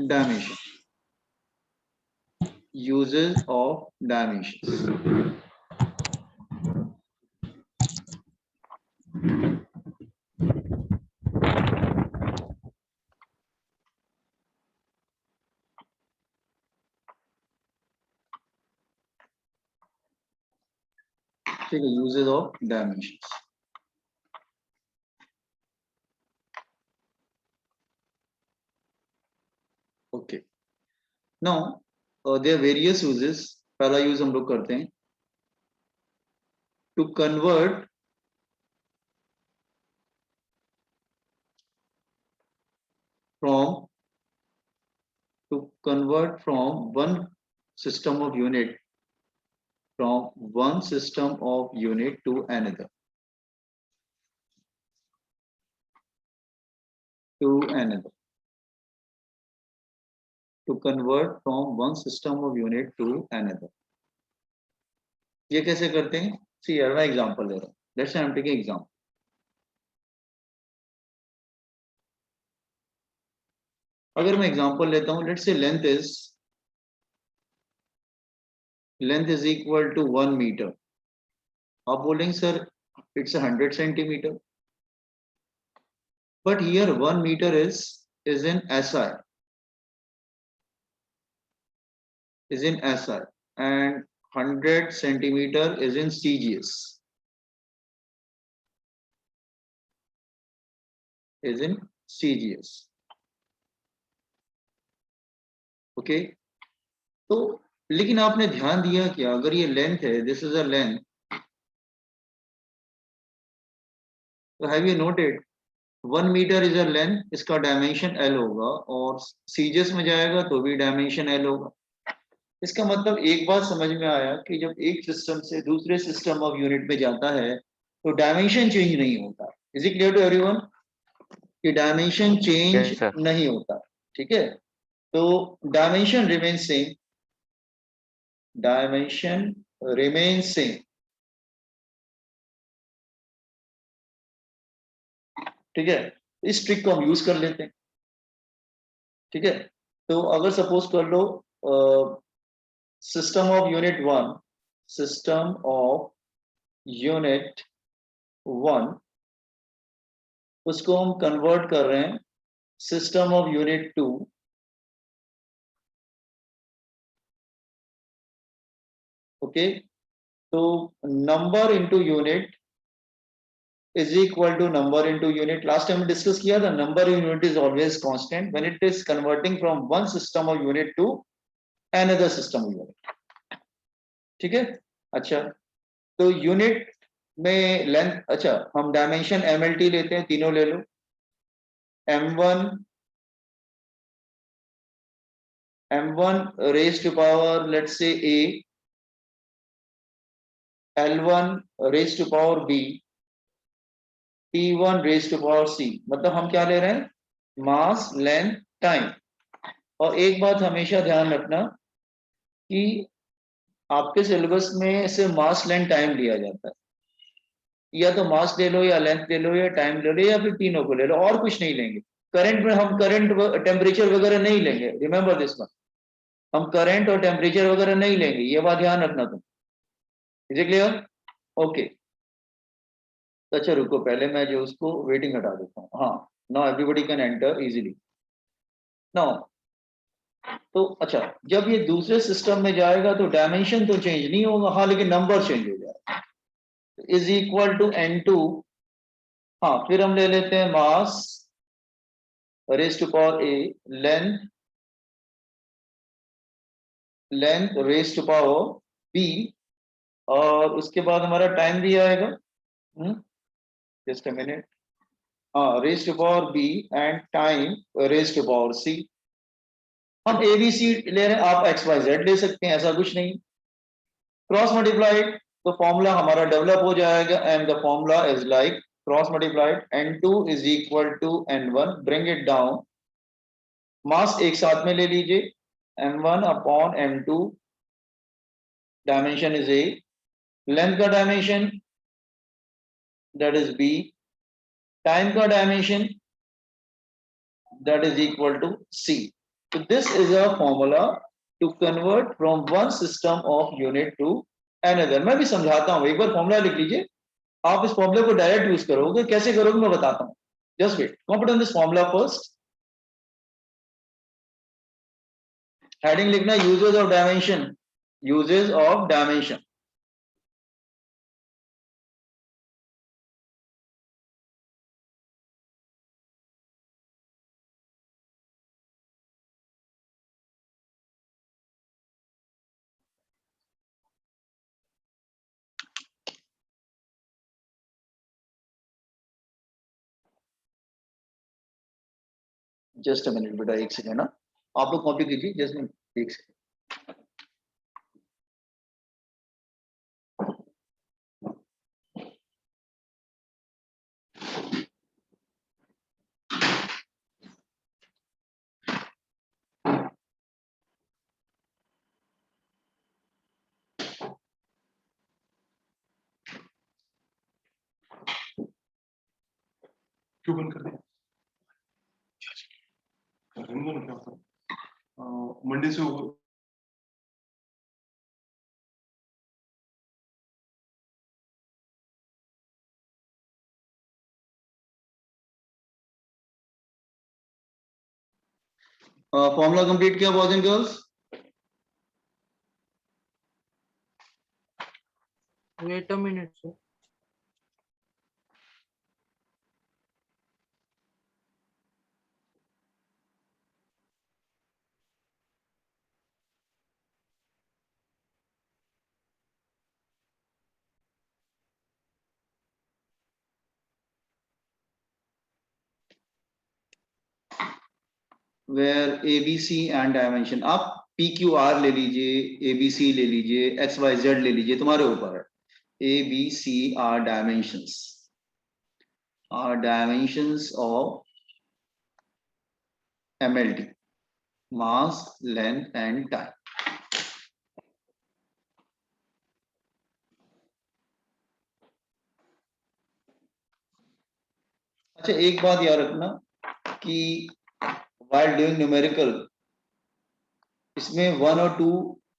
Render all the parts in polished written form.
dimension. Uses of dimensions. ठीक है, uses of dimensions. Okay. Now there are various uses. पहला use हम लोग करते हैं to convert from one system of unit to another. To convert from one system of unit to another. ये कैसे करते हैं? See here मैं एग्जांपल ले रहा हूँ. Let's say I'm taking example. अगर मैं एग्जांपल लेता हूँ, let's say length is equal to 1 meter. आप बोलेंगे sir it's 100 centimeter. But here 1 meter is in SI. And 100 centimeter is in CGS. Okay तो लेकिन आपने ध्यान दिया क्या, अगर ये लेंथ है, दिस इज अ लेंथ, तो have you noted 1 metre is a length, इसका डायमेंशन L होगा और सीजीएस में जाएगा तो भी डायमेंशन L होगा. इसका मतलब एक बात समझ में आया कि जब एक सिस्टम से दूसरे सिस्टम ऑफ यूनिट में जाता है तो डायमेंशन चेंज नहीं होता. Is it clear to everyone कि डायमेंशन चेंज नहीं होता? ठीक है, तो डायमेंशन रिमेन सेम. ठीक है, इस ट्रिक को हम यूज कर लेते हैं. ठीक है, तो अगर सपोज कर लो सिस्टम ऑफ यूनिट 1 उसको हम कन्वर्ट कर रहे हैं सिस्टम ऑफ यूनिट 2. ओके, तो number into unit is equal to number into unit. Last time we discussed किया था, number in unit is always constant when it is converting from one system of unit to another system of unit. ठीक है, अच्छा तो unit में length, अच्छा हम dimension MLT लेते हैं, तीनों ले लो. M1 raised to power let's say A, L1 raised to power B, T1 raised to power C. मतलब हम क्या ले रहे हैं? मास, लेंथ, टाइम. और एक बात हमेशा ध्यान रखना कि आपके सिलेबस में से मास, लेंथ, टाइम लिया जाता है. या तो मास ले लो, या लेंथ ले लो, या टाइम ले लो, या फिर तीनों को ले लो, और कुछ नहीं लेंगे. करंट में हम करंट टेम्परेचर वगैरह नहीं लेंगे. रिमेंबर दिस वन, हम करंट और टेम्परेचर वगैरह नहीं लेंगे, ये बात ध्यान रखना तुम. Is it clear? ओके, अच्छा रुको, पहले मैं जो उसको वेटिंग हटा देता हूँ. हाँ, now everybody can enter easily now. तो अच्छा, जब ये दूसरे सिस्टम में जाएगा तो डायमेंशन तो चेंज नहीं होगा, हाँ लेकिन नंबर चेंज हो जाएगा. Is equal to N2. हाँ, फिर हम ले लेते हैं mass raise to power A, length raise to power B, और उसके बाद हमारा टाइम भी आएगा. Just a minute. हाँ, raise to power B and time raise to power C. हम ABC ले रहे हैं, आप XYZ ले सकते हैं, ऐसा कुछ नहीं. क्रॉस मल्टीप्लाइड तो फॉर्मूला हमारा डेवलप हो जाएगा, and the formula is like cross multiplied N2 is equal to N1. Bring it down, mass एक साथ में ले लीजिए, M1 upon M2, dimension is A, length का dimension that is B, time का dimension that is equal to C. So this is a formula to convert from one system of unit to another. मैं भी समझाता हूँ, एक बार formula लिख लीजिए, आप इस फॉर्मूले को डायरेक्ट यूज करोगे, कैसे करोगे मैं बताता हूँ. Just wait, compete on this formula first. Heading लिखना uses of dimension, uses of dimension. Just a minute बेटा, एक सेकेंड ना, आप लोग कॉपी कीजिए, जस्ट एक सेकेंड. क्यों बंद कर दिया? क्या होता मंडे से फॉर्मूला कंप्लीट किया boys and girls? Wait a minute, sir. Where A B C and dimension, आप पी क्यू आर ले लीजिए, ए बी सी ले लीजिए, एक्स वाई जेड ले लीजिए, तुम्हारे ऊपर है. A B C are dimensions of MLT, mass length and time. अच्छा, एक बात याद रखना कि while doing numerical इसमें वन और टू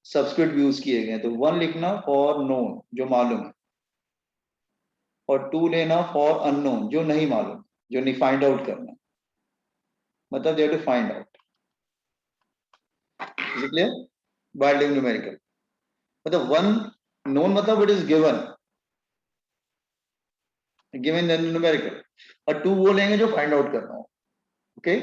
सब्सक्रिप्ट यूज किए गए, तो वन लिखना फॉर नोन जो मालूम है, और टू लेना फॉर अननोन जो नहीं मालूम, जो नहीं फाइंड आउट करना, मतलब they have to find out. Is clear? while doing numerical मतलब वन नोन मतलब it is given given in numerical, और टू वो लेंगे जो फाइंड आउट करना हो. ओके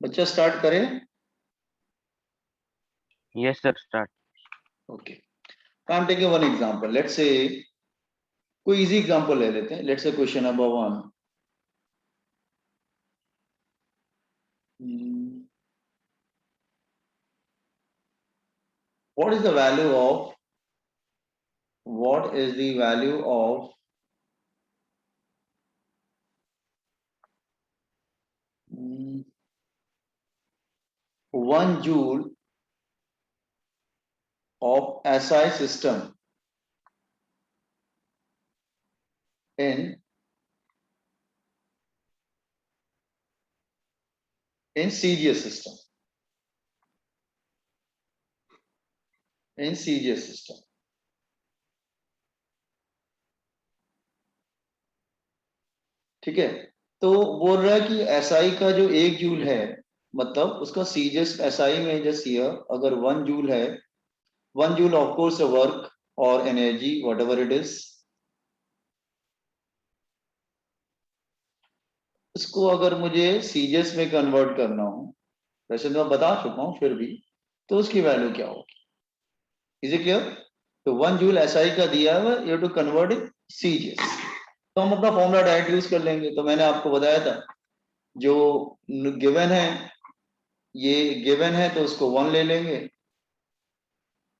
बच्चा स्टार्ट करें? Yes, sir. Start. Okay, I'm taking one example. Let's say कोई इजी एग्जांपल ले लेते हैं. Let's say question number 1. what is the value of 1 joule of SI system in CGS system? In CGS system, ठीक है. तो बोल रहा है कि SI का जो 1 जूल है, मतलब उसका CGS SI में जस्ट हियर अगर 1 जूल है, 1 जूल ऑफ कोर्स वर्क और एनर्जी व्हाटएवर इट इज, इसको अगर मुझे सीजीएस में कन्वर्ट करना हो, वैसे तो मैं बता चुका हूं फिर भी, तो उसकी वैल्यू क्या होगी? Is it clear? तो 1 जूल एसआई का दिया हुआ, you to convert in CGS. तो हम अपना फॉर्मूला डायरेक्ट यूज कर लेंगे। तो मैंने आपको बताया था जो गिवन है, ये गिवन है तो उसको 1 ले लेंगे,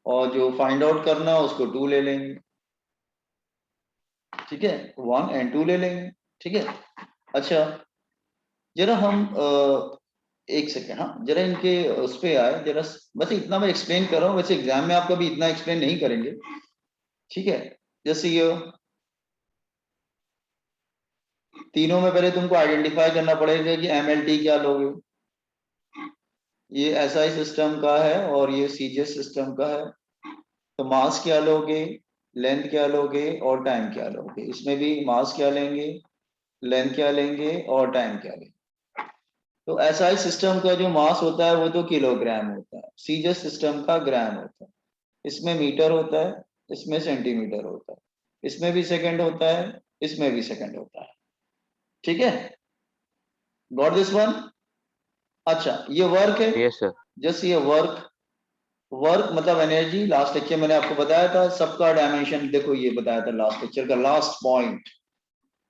और जो फाइंड आउट करना है उसको 2 ले लेंगे। ठीक है, 1 एंड 2 ले लेंगे। ठीक है, अच्छा जरा हम एक सेकेंड, हाँ जरा इनके उस पे आए जरा। बस इतना मैं एक्सप्लेन कर रहा हूँ, वैसे एग्जाम में आप कभी इतना एक्सप्लेन नहीं करेंगे। ठीक है, जैसे ये तीनों में पहले तुमको आइडेंटिफाई करना पड़ेगा कि एमएलटी क्या लोगे। ये एसआई सिस्टम का है और ये सीजीएस सिस्टम का है। तो मास क्या लोगे, लेंथ क्या लोगे और टाइम क्या लोगे। इसमें भी मास क्या लेंगे, लेंथ क्या लेंगे और टाइम क्या लेंगे। तो एसआई सिस्टम का जो मास होता है वो तो किलोग्राम होता है, सीजीएस सिस्टम का ग्राम होता है। इसमें मीटर होता है, इसमें सेंटीमीटर होता है, इसमें भी सेकंड होता है, इसमें भी सेकंड होता है। ठीक है, गॉट दिस वन? अच्छा ये वर्क है, यस सर। जस्ट ये वर्क, वर्क मतलब एनर्जी। लास्ट लेक्चर मैंने आपको बताया था सबका डायमेंशन, देखो ये बताया था लास्ट लेक्चर का last point.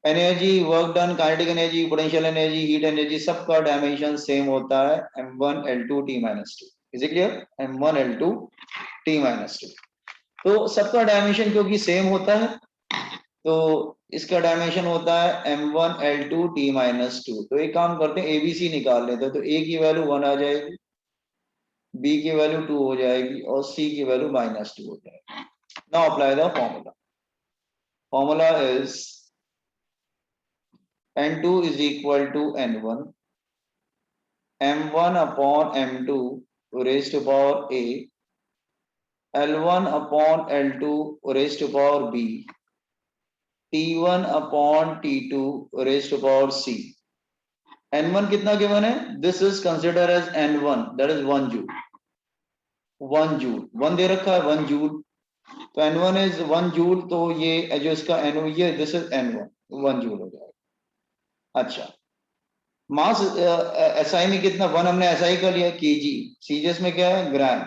Energy, work done, kinetic energy, potential energy, heat energy, सबका डायमेंशन सेम होता है m1 l2 t minus 2। Is it clear? m1 l2 t minus 2। तो सबका डायमेंशन क्योंकि सेम होता है, तो इसका डायमेंशन होता है m1 l2 t minus 2। तो एक काम करते हैं, एबीसी निकाल लेते हैं। तो a की वैल्यू 1 आ जाएगी, b की वैल्यू 2 हो जाएगी और c की वैल्यू -2 हो जाएगी। Now apply the formula. Formula is n2 is equal to n1, m1 upon m2 raised to power a, l1 upon l2 raised to power b, t1 upon t2 raised to power c। n1 कितना given है? This is consider as n1, that is 1 joule. 1 joule 1 दे रखा है, 1 joule. तो n1 is 1 joule, तो ये जो इसका n, ये दिस इज n1, 1 जूल हो जाएगा। अच्छा मास एसआई में कितना, 1 हमने एसआई का लिया, केजी। सीजीएस में क्या है, ग्राम।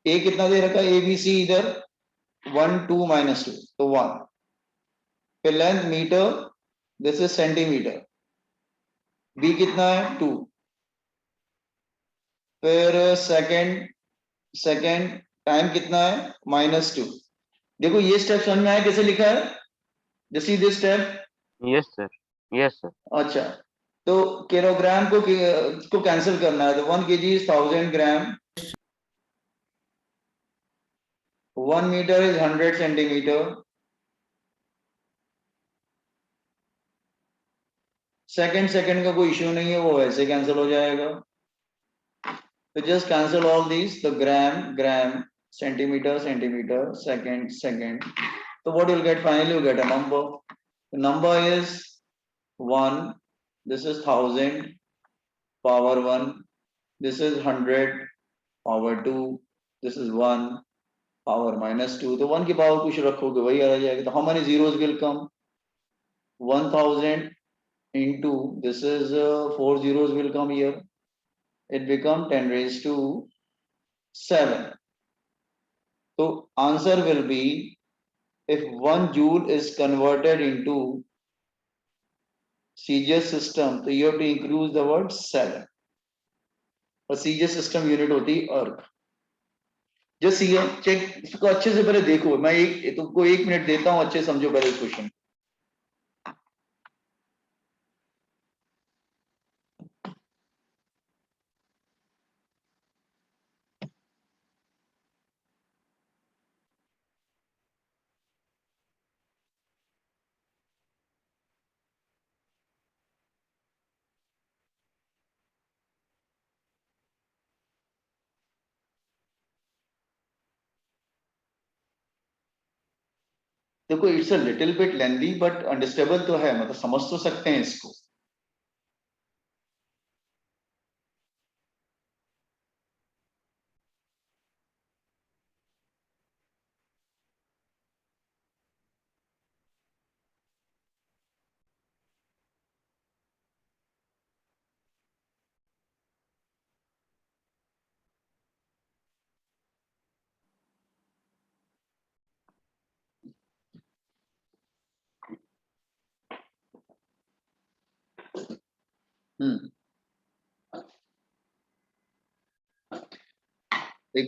ए कितना दे रखा है, एबीसी इधर 1 2 -2 तो 1। फिर length metre, this is centimetre. B कितना है, 2। फिर सेकंड, सेकंड टाइम कितना है, -2। देखो ये स्टेप समझ में आया कैसे लिखा है, जैसे this step. Yes sir. Yes sir. अच्छा तो किलोग्राम को कैंसिल करना है, तो 1 kg is 1000 gram, 1 metre is 100 centimetre, second second का कोई इश्यू नहीं है, वो वैसे कैंसिल हो जाएगा। तो जस्ट कैंसिल ऑल दीज, तो ग्राम ग्राम, सेंटीमीटर सेंटीमीटर, सेकंड सेकंड। तो what you'll get finally, you get a number. The number is 1, this is 1000 power 1, this is 100 power 2, this is 1 power -2। तो 1 की पावर कुछ रखोगे वही आ जाएगा। तो how many zeros will come, 1000 into this is 4 zeros will come here, it become 10 raised to 7। तो answer will be, if 1 joule is converted into CGS system, तो you have to include the word 7। और CGS system unit होती है अर्ग। जो CM check इसको अच्छे से पहले देखो, मैं एक तुमको 1 मिनट देता हूं, अच्छे समझो पहले इस क्वेश्चन। देखो it's a little bit lengthy but understandable तो है, मतलब समझ तो सकते हैं इसको। एक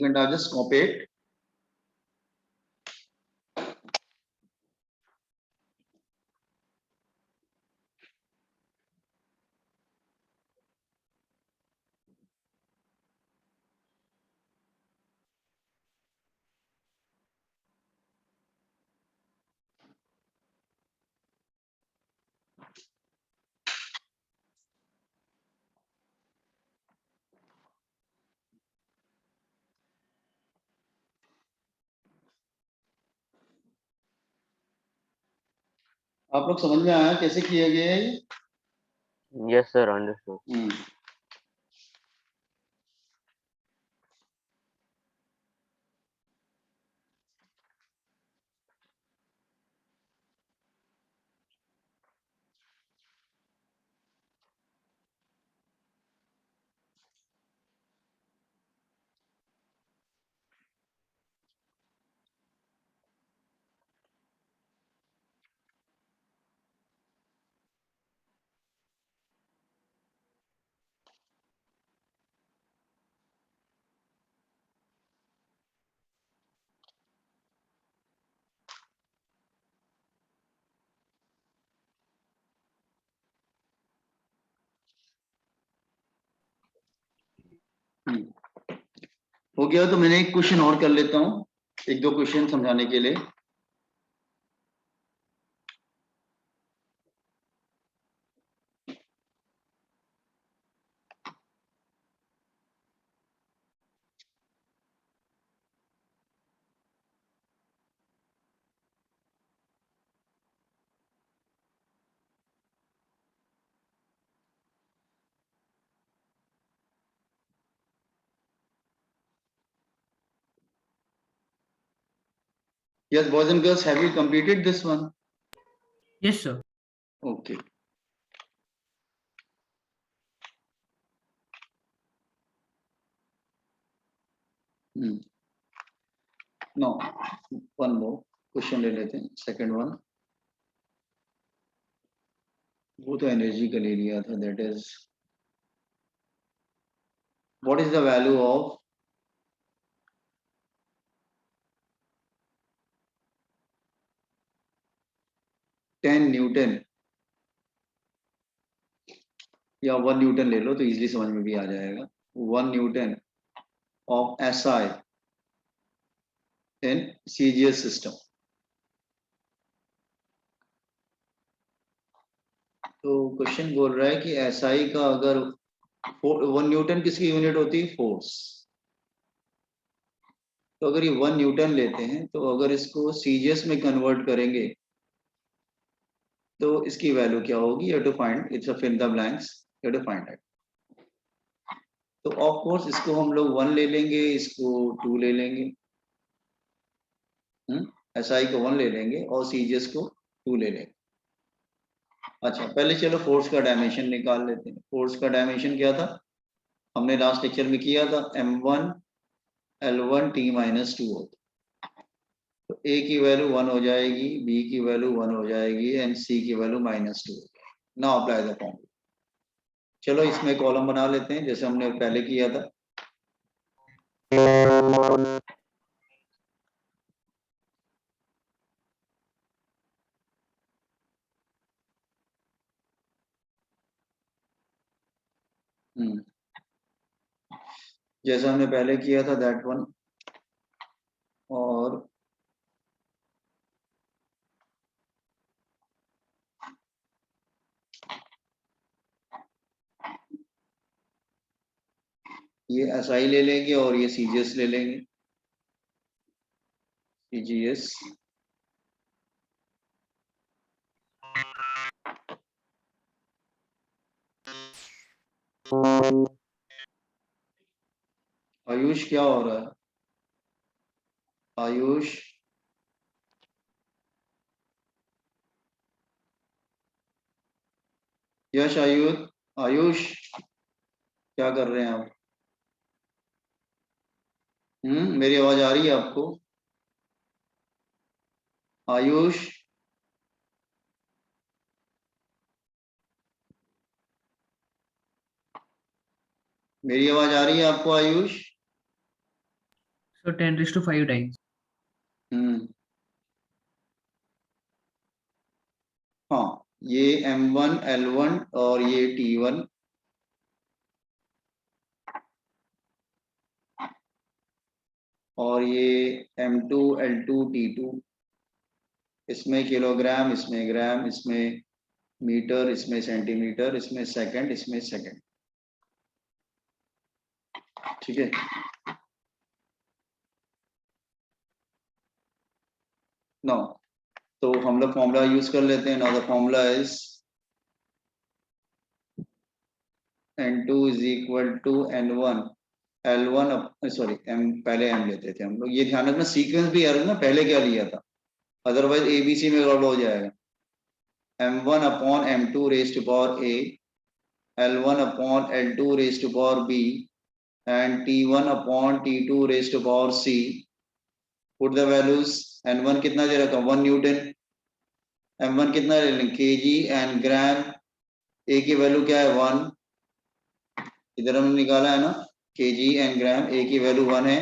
minute, I just copy it. आप लोग समझ में आया कैसे किया गया है ये? Yes, sir. Understood. हो गया तो मैंने एक क्वेश्चन और कर लेता हूँ, एक दो क्वेश्चन समझाने के लिए। Yes, boys and girls, have you completed this one? Yes, sir. Okay. Now, one more question ले लेते हैं, सेकंड वन। वो तो एनर्जी का ले लिया था, that is what is the value of 10 Newton, या 1 न्यूटन ले लो तो इजीली समझ में भी आ जाएगा। 1 Newton of SI in CGS system. तो क्वेश्चन बोल रहा है कि एसआई का अगर 1 न्यूटन किसकी यूनिट होती है? फोर्स। तो अगर ये 1 न्यूटन लेते हैं तो अगर इसको सीजीएस में कन्वर्ट करेंगे तो इसकी वैल्यू क्या होगी? You have to find, it's a fill in the blanks, you have to find it. तो ऑफ कोर्स इसको हम लोग 1 ले लेंगे, इसको 2 ले लेंगे। एसआई को 1 ले लेंगे और सीजीएस को 2 ले लेंगे। अच्छा, पहले चलो फोर्स का डायमेंशन निकाल लेते हैं। फोर्स का डायमेंशन क्या था? हमने लास्ट लेक्चर में किया था, m1 l1 t-2 होता। तो a की वैल्यू 1 हो जाएगी, b की वैल्यू 1 हो जाएगी एंड c की वैल्यू -2 हो जाएगी। Now apply the formula. चलो इसमें कॉलम बना लेते हैं जैसे हमने पहले किया था। जैसा हमने पहले किया था दैट वन। और ये एसआई ले लेंगे और ये सीजीएस ले लेंगे, सीजीएस। आयुष क्या हो रहा है? आयुष, यश, आयुष, आयुष क्या कर रहे हैं आप? मेरी आवाज आ रही है आपको? आयुष, मेरी आवाज आ रही है आपको Ayush? So 10 raised to 5 times. हम्म, हाँ, ये M1 L1 और ये T1, और ये M2 L2 T2, इसमें किलोग्राम, इसमें ग्राम, इसमें मीटर, इसमें सेंटीमीटर, इसमें सेकंड, इसमें सेकंड। ठीक है, नो, तो हम लोग फॉर्मूला यूज कर लेते हैं। Now the formula is N2 is equal to N1 L1, sorry M, पहले M लेते थे हम लोग, ये ध्यान रखना सीक्वेंस भी यार ना, पहले क्या लिया था, अदरवाइज ABC में गड़बड़ हो जाएगा। M1 upon M2 raise to power A, L1 upon L2 raised to power B, and T1 upon T2 raised to power C. Put the values. N1 कितना दे रखा, 1 न्यूटन। M1 कितना ले लें, kg and ग्राम। A की value क्या है, 1, इधर हमने निकाला है ना, kg and ग्राम, A की वैल्यू 1 है।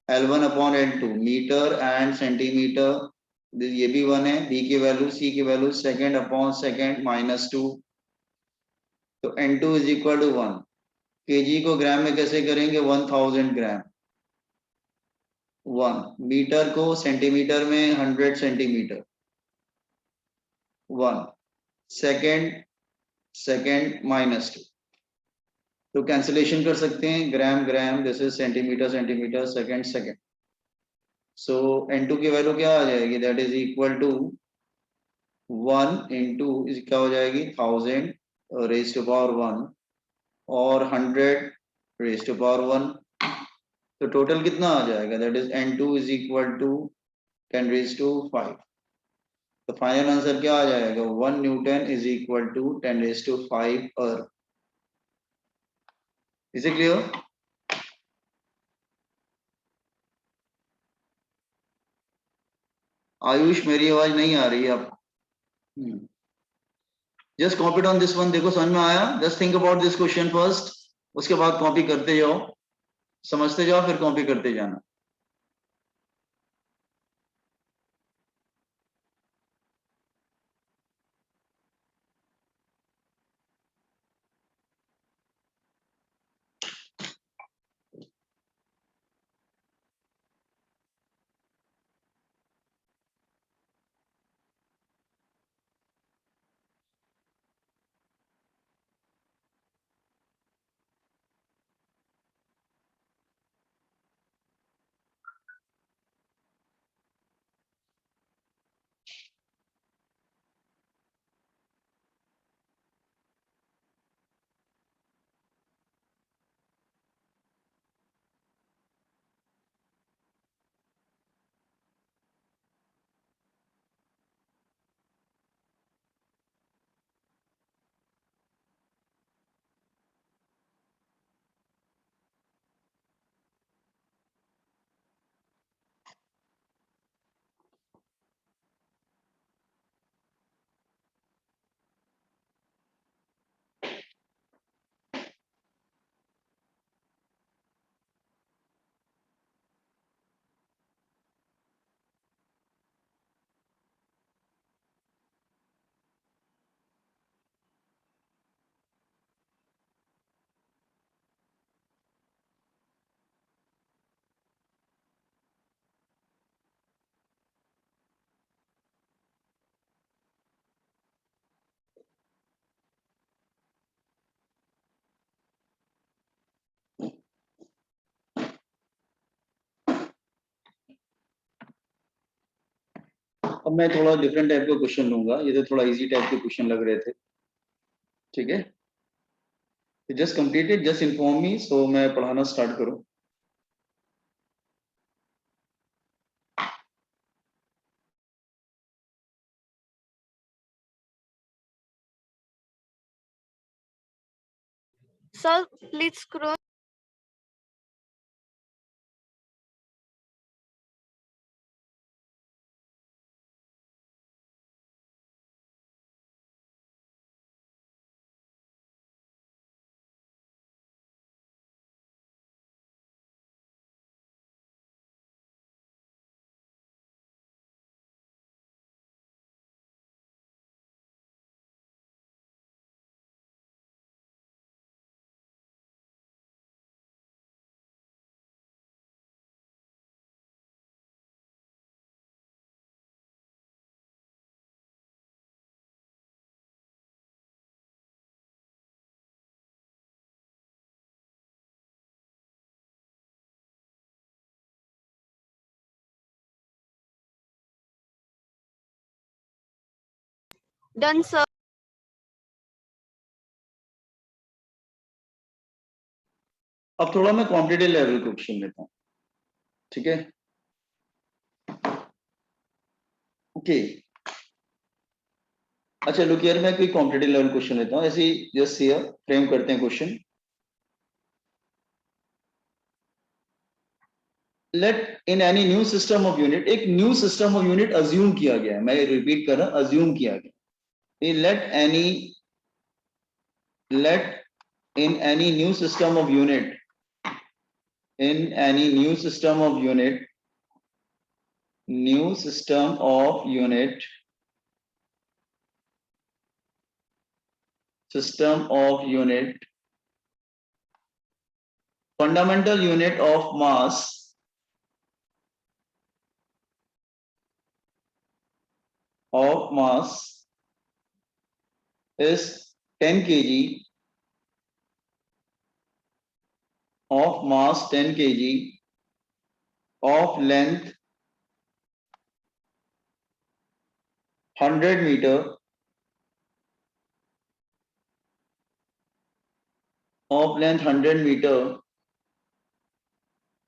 L1 upon L2 metre and centimetre, ये भी 1 है। B की वैल्यू, C की वैल्यू सेकंड अपॉन सेकंड -2, तो N2 is equal to 1। KG को ग्राम में कैसे करेंगे, 1000 ग्राम। 1 मीटर को सेंटीमीटर में 100 सेंटीमीटर। 1 सेकंड, सेकंड -2, तो कैंसिलेशन कर सकते हैं, gram gram, this is centimetre centimetre, second second. So N2 की वैल्यू क्या आ जाएगी, that is equal to 1 into क्या हो जाएगी, 1000 रेज टू पावर 1 और 100 रेज टू पावर 1, तो टोटल कितना आ जाएगा, that is N2 is equal to 10 raise to 5। तो फाइनल आंसर क्या आ जाएगा, 1 newton is equal to 10 raise to 5 अर्थ। Is it clear? आयुष मेरी आवाज नहीं आ रही है आपको? Just copy on this one, देखो समझ में आया? Just think about this question first, उसके बाद कॉपी करते जाओ, समझते जाओ, फिर कॉपी करते जाना। अब मैं थोड़ा डिफरेंट टाइप का क्वेश्चन लूंगा, ये तो थोड़ा इजी टाइप के क्वेश्चन लग रहे थे। ठीक है, just completed, just inform me, so मैं पढ़ाना स्टार्ट करूं। Sir, please scroll. Done, sir. अब थोड़ा मैं कॉम्पिटिटिव लेवल क्वेश्चन लेता हूँ, ठीक है? ओके, अच्छा लुक हियर, मैं कोई कॉम्पिटिटिव लेवल क्वेश्चन लेता हूँ, ऐसे ही जस्ट हियर फ्रेम करते हैं question. Let in any new system of unit, एक new system of unit assume किया गया है, मैं रिपीट कर रहा हूं, अज्यूम किया गया। Let in any new system of unit, in any new system of unit, fundamental unit of mass is 10 kg, of mass 10 kg, of length 100 meter, of length 100 meter,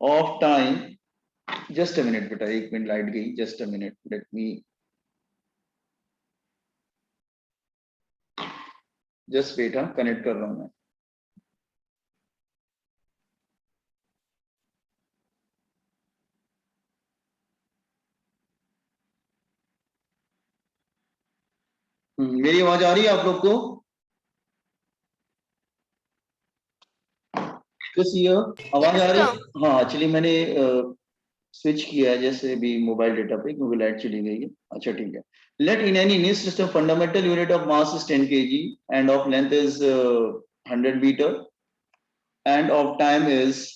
of time, just a minute बेटा, एक minute light गई, just a minute, let me just wait, हाँ connect कर रहा हूं मैं। मेरी आवाज आ रही है आप लोग को? आवाज आ रही है? हाँ, एक्चुअली मैंने स्विच किया है जैसे भी मोबाइल डेटा पे, क्योंकि लाइट चली गई है। अच्छा ठीक है। Let in any new system fundamental unit of mass is 10 kg and of length is 100 metre and of time is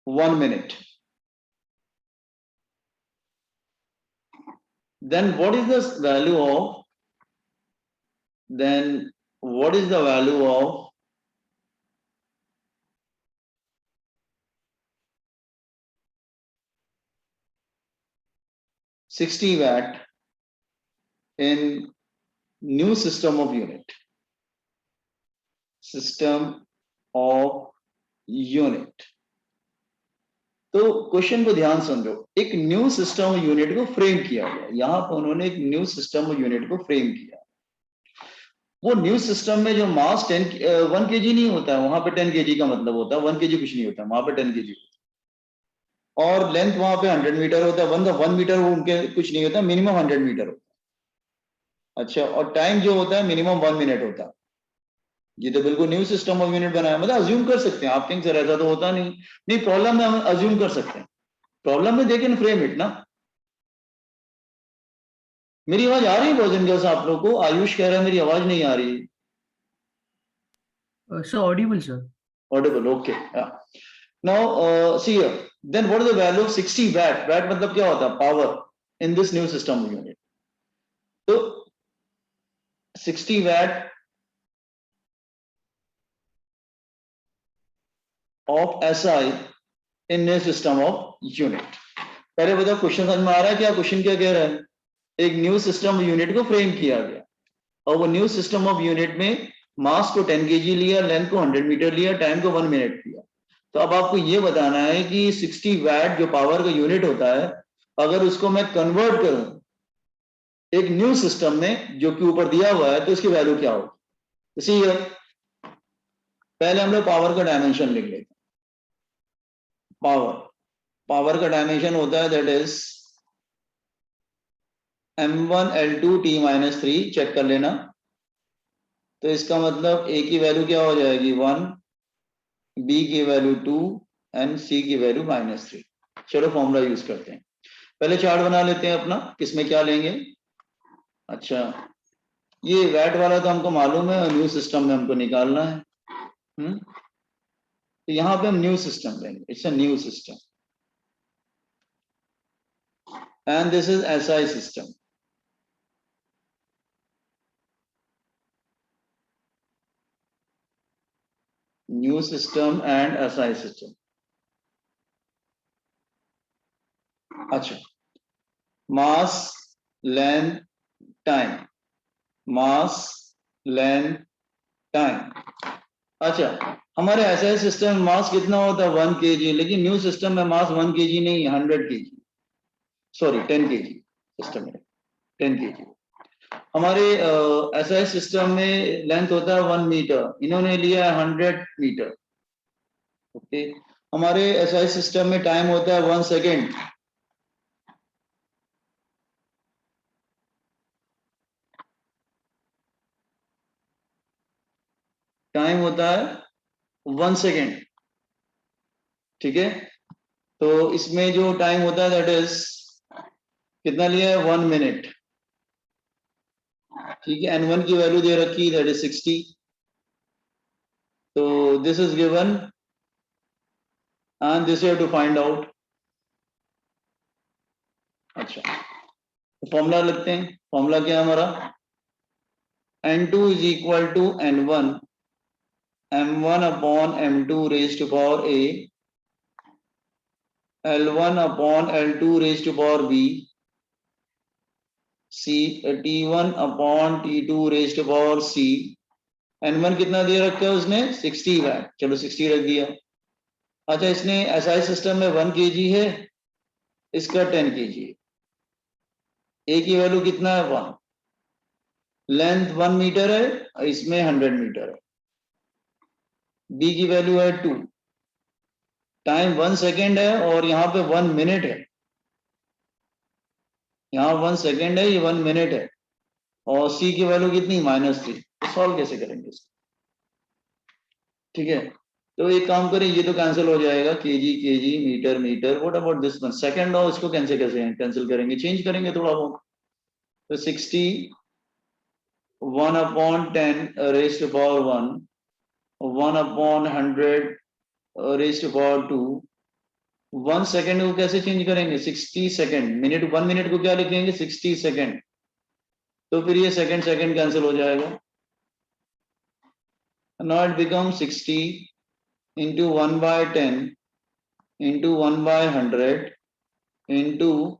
1 minute. Then what is the value of 60 watt in new system of unit? तो question को ध्यान समझो, एक new system unit को frame किया गया, यहां पर उन्होंने एक न्यू सिस्टम यूनिट को फ्रेम किया। वो न्यू सिस्टम में जो मास 1 kg नहीं होता है, वहां पे 10 kg का मतलब होता है, 1 kg कुछ नहीं होता, वहां पे 10 kg होता है। और लेंथ वहां पे 100 मीटर होता है, 1 मीटर वो उनके कुछ नहीं होता, मिनिमम 100 मीटर होता है। अच्छा, और टाइम जो होता है मिनिमम 1 मिनट होता है। ये तो बिल्कुल न्यू सिस्टम ऑफ यूनिट बनाया, मतलब अज्यूम कर सकते हैं आप, कहीं सर ऐसा तो होता नहीं, प्रॉब्लम में हम अज्यूम कर सकते हैं, प्रॉब्लम में देखें फ्रेम इट ना। मेरी आवाज आ रही है बॉयज एंड गर्ल्स आप लोगों को? आयुष कह रहा है मेरी आवाज नहीं आ रही। So audible, sir. Audible, okay. Yeah. Now see here, then what is the value of 60 watt? Watt मतलब क्या होता है? Power in this new system unit. तो 60 watt of SI in new system of unit. पहले बताओ question समझ में आ रहा है क्या? क्वेश्चन क्या कह रहा है? एक न्यू सिस्टम यूनिट को फ्रेम किया गया और वो न्यू सिस्टम ऑफ यूनिट में मास को 10 kg लिया, लेंथ को 100 मीटर लिया, टाइम को 1 मिनट लिया। तो अब आपको ये बताना है कि 60 वैट जो पावर का यूनिट होता है, अगर उसको मैं कन्वर्ट करूं एक न्यू सिस्टम में जो कि ऊपर दिया हुआ है, तो इसकी वैल्यू क्या होगी? इसी पहले हम लोग पावर का डायमेंशन लिख लेते हैं। पावर का डायमेंशन होता है that is m1 l2 t-3, check कर लेना। तो इसका मतलब a की वैल्यू क्या हो जाएगी? 1, b की वैल्यू 2 एंड c की वैल्यू -3। चलो फॉर्मूला यूज करते हैं, पहले चार्ट बना लेते हैं अपना, किसमें क्या लेंगे। अच्छा, ये वैट वाला तो हमको मालूम है, न्यू सिस्टम में हमको निकालना है। तो यहां पे हम न्यू सिस्टम लेंगे, it's a new system and this is SI system. New system and SI system. अच्छा, mass length time, mass length time. अच्छा, हमारे ऐसा सिस्टम में मास कितना होता है 1 kg, लेकिन न्यू सिस्टम में मास 1 kg नहीं, 100 kg, सॉरी 10 kg सिस्टम में 10 kg। हमारे ऐसा सिस्टम में लेंथ होता है 1 मीटर, इन्होंने लिया है 100 मीटर। ओके, हमारे ऐसा सिस्टम में टाइम होता है 1 सेकेंड। टाइम होता है 1 सेकेंड, ठीक है। तो इसमें जो टाइम होता है दैट इज कितना लिया है 1 मिनट, ठीक है। n1 की वैल्यू दे रखी दैट इज 60। तो this is given and this you have to find out. अच्छा, तो फॉर्मूला लिखते हैं। फॉर्मूला क्या है हमारा, n2 is equal to n1 m1 upon m2 raise to power a, L1 upon L2 raise to power b, C T1 upon T2 raise to power c। N1 कितना दे रखा है उसने 60 वैट, चलो 60 रख दिया। अच्छा, इसने SI सिस्टम में 1 kg है, इसका 10 kg है। A की वैल्यू कितना है 1, लेंथ 1 मीटर है, इसमें 100 मीटर है। B की वैल्यू है 2, टाइम 1 सेकेंड है और यहाँ पे 1 मिनट है, यहाँ 1 सेकेंड है, ये 1 मिनट है। और C की वैल्यू कितनी -3। तो सॉल्व कैसे करेंगे इसको, ठीक है। तो एक काम करें, ये तो कैंसिल हो जाएगा, KG KG, metre metre, what about this one second, और इसको कैंसिल कैसे कैंसिल करेंगे, चेंज करेंगे थोड़ा बहुत। तो 60 1 upon 10 raise to power 1, 1 upon 100 raise to power 2। 1 second को कैसे चेंज करेंगे, 60 सेकेंड, मिनट 1 मिनट को क्या लिखेंगे 60 सेकेंड। तो फिर ये सेकेंड सेकेंड कैंसिल हो जाएगा। Now it become 60 into 1 by 10 into 1 by 100 into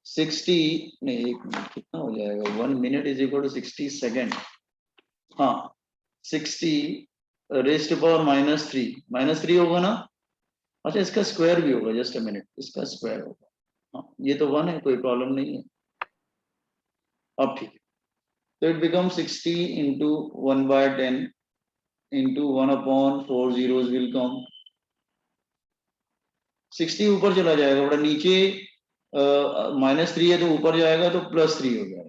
60, नहीं 1 मिनट कितना हो जाएगा, 1 minute is equal to 60 second. हाँ, 60 रेज टू पावर -3 होगा ना। अच्छा, इसका स्क्वायर भी होगा, जस्ट अ मिनट, इसका स्क्वायर होगा। हाँ, ये तो 1 है, कोई प्रॉब्लम नहीं है। अब ठीक है, तो it become 60 into 1 by 10 into 1 upon 4 zeros will come 60 ऊपर चला जाएगा, बड़ा नीचे -3 है तो ऊपर जाएगा तो +3 हो जाएगा।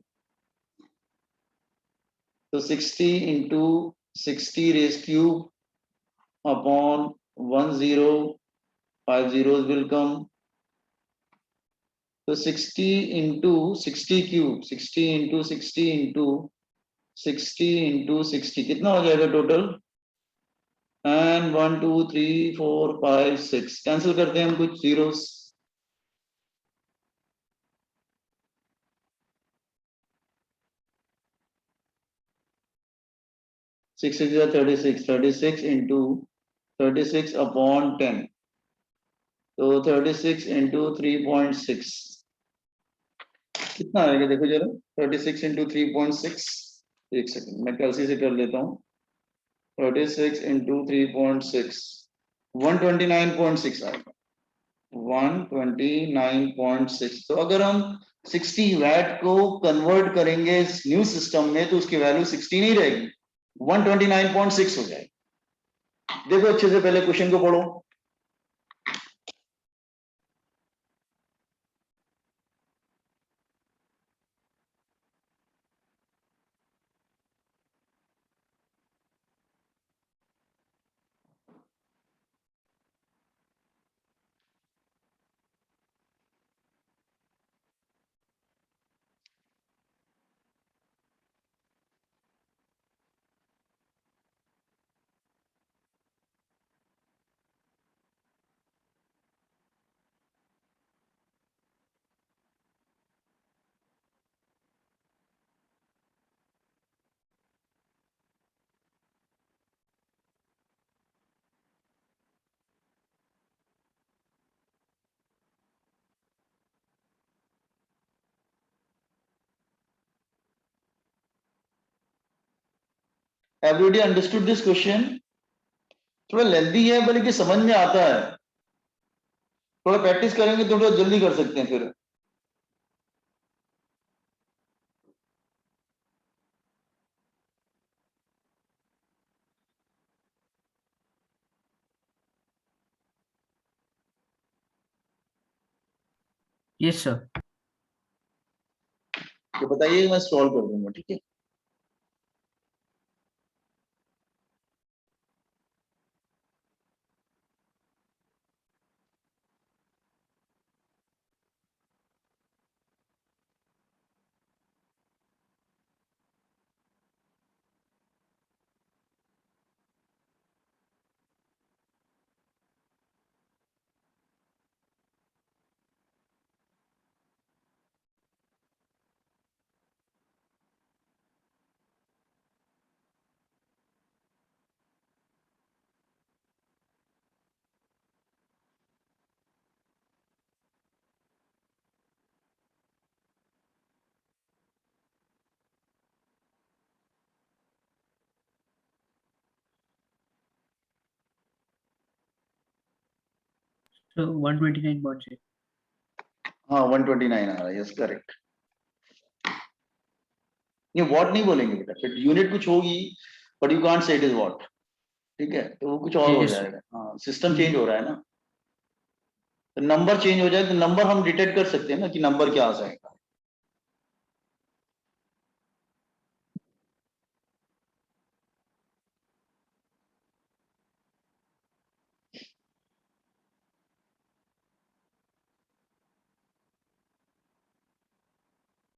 तो 60 into 60 raise cube upon 1 0, 5 zeros will come। तो 60 into 60 cube, 60 into 60 into 60 into 60 कितना हो जाएगा टोटल, एंड 1 2 3 4 5 6 कैंसिल करते हैं हम कुछ जीरोस। 6 is 36, 36 into 36 upon 10, तो 36 into 3.6 कितना आएगा देखो जरा, 36 into 3.6, एक सेकंड मैं कैलसी से कर लेता हूँ। 36 into 3.6 129.6 आएगा, 129.6। तो अगर हम 60 वैट को कन्वर्ट करेंगे न्यू सिस्टम में तो उसकी वैल्यू 60 नहीं रहेगी, 129.6 हो जाएगी। देखो अच्छे से पहले क्वेश्चन को पढ़ो। Everybody understood this question? थोड़ा लेंथी है बल्कि समझ में आता है, थोड़ा प्रैक्टिस करेंगे तो थोड़ा जल्दी कर सकते हैं फिर। Yes, sir. तो बताइए, मैं सॉल्व कर दूंगा, ठीक है? So 129.6. हाँ 129 आ रहा है, यस करेक्ट। ये वॉट नहीं बोलेंगे बेटा, फिर यूनिट कुछ होगी but you can't say it is what, ठीक है? तो वो कुछ और हो Yes, sir. जाएगा। हाँ, सिस्टम चेंज हो रहा है ना, तो नंबर चेंज हो जाए तो नंबर हम डिटेक्ट कर सकते हैं ना कि नंबर क्या आ जाएगा।